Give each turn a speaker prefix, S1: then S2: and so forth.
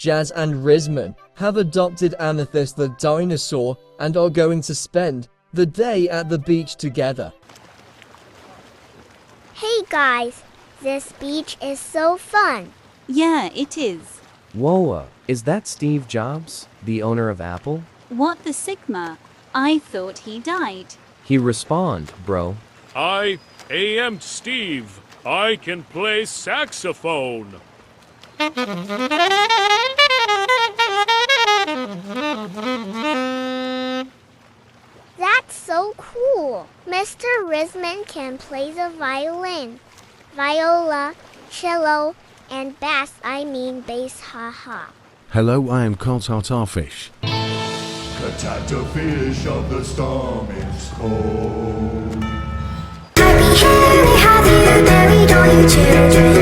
S1: Jazz and Rizzman have adopted Amethyst the dinosaur and are going to spend the day at the beach together.
S2: Hey guys, this beach is so fun.
S3: Yeah, it is.
S4: Whoa, is that Steve Jobs, the owner of Apple?
S3: What the Sigma? I thought he died.
S4: He respond, bro.
S5: I am Steve. I can play saxophone.
S2: That's so cool. Mr. Rizzman can play the violin, viola, cello, and bass. I mean bass, haha.
S6: Hello, I am catata fish.
S7: Catata fish of the storm is cold.
S8: Happy, happy, have you buried all your children?